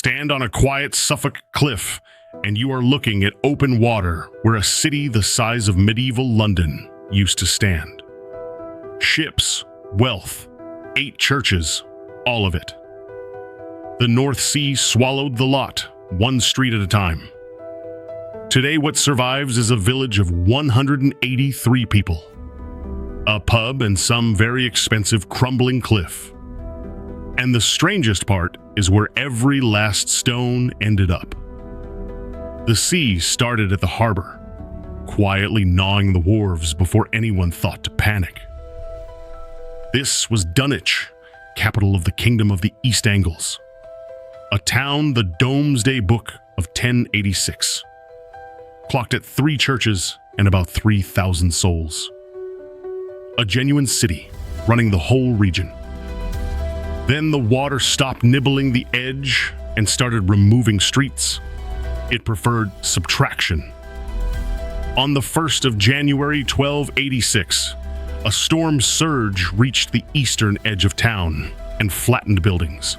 Stand on a quiet Suffolk cliff, and you are looking at open water where a city the size of medieval London used to stand. Ships, wealth, 8 churches, all of it. The North Sea swallowed the lot, one street at a time. Today, what survives is a village of 183 people, a pub and some very expensive crumbling cliff. And the strangest part is where every last stone ended up. The sea started at the harbor, quietly gnawing the wharves before anyone thought to panic. This was Dunwich, capital of the Kingdom of the East Angles, a town the Domesday Book of 1086 clocked at 3 churches and about 3,000 souls. A genuine city running the whole region. Then the water stopped nibbling the edge and started removing streets. It preferred subtraction. On the 1st of January 1286, a storm surge reached the eastern edge of town and flattened buildings.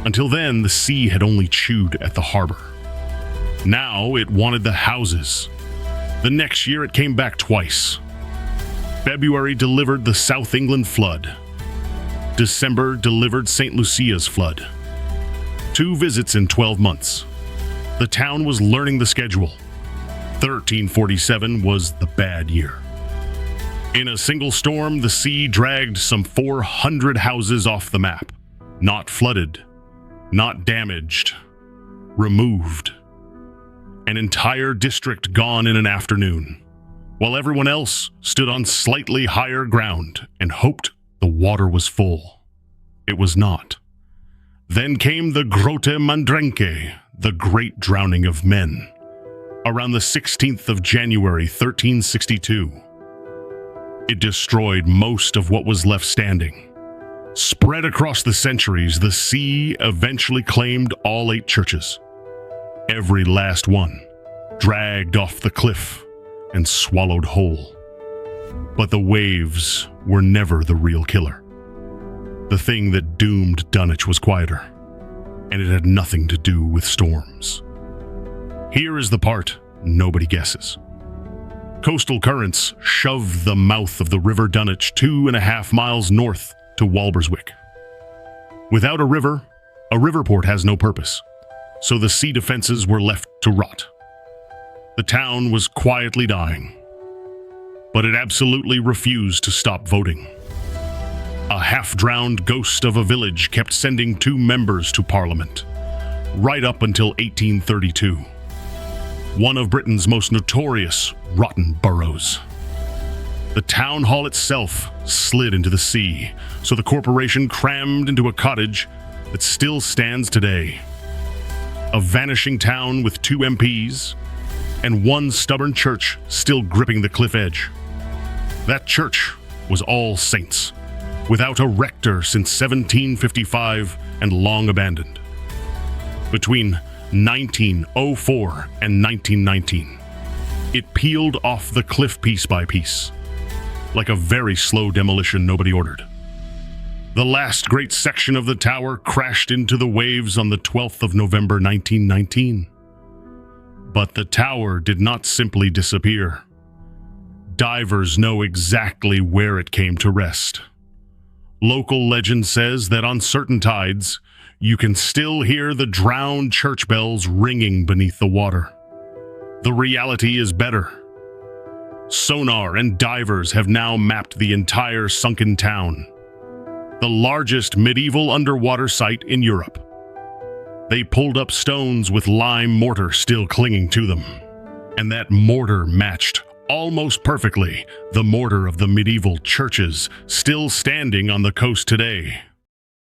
Until then, the sea had only chewed at the harbor. Now it wanted the houses. The next year it came back twice. February delivered the South England flood. December delivered St. Lucia's flood. 2 visits in 12 months. The town was learning the schedule. 1347 was the bad year. In a single storm, the sea dragged some 400 houses off the map. Not flooded, not damaged, removed. An entire district gone in an afternoon, while everyone else stood on slightly higher ground and hoped the water was full. It was not. Then came the Grotte Mandrenke, the great drowning of men, around the 16th of January, 1362. It destroyed most of what was left standing. Spread across the centuries, the sea eventually claimed all 8 churches. Every last one dragged off the cliff and swallowed whole. But the waves were never the real killer. The thing that doomed Dunwich was quieter, and it had nothing to do with storms. Here is the part nobody guesses. Coastal currents shoved the mouth of the River Dunwich 2.5 miles north to Walberswick. Without a river port has no purpose, so the sea defenses were left to rot. The town was quietly dying, but it absolutely refused to stop voting. A half-drowned ghost of a village kept sending 2 members to Parliament, right up until 1832. One of Britain's most notorious rotten boroughs. The town hall itself slid into the sea, so the corporation crammed into a cottage that still stands today. A vanishing town with 2 MPs and 1 stubborn church still gripping the cliff edge. That church was All Saints, without a rector since 1755 and long abandoned. Between 1904 and 1919, it peeled off the cliff piece by piece, like a very slow demolition nobody ordered. The last great section of the tower crashed into the waves on the 12th of November 1919. But the tower did not simply disappear. Divers know exactly where it came to rest. Local legend says that on certain tides, you can still hear the drowned church bells ringing beneath the water. The reality is better. Sonar and divers have now mapped the entire sunken town, the largest medieval underwater site in Europe. They pulled up stones with lime mortar still clinging to them, and that mortar matched almost perfectly the mortar of the medieval churches still standing on the coast today.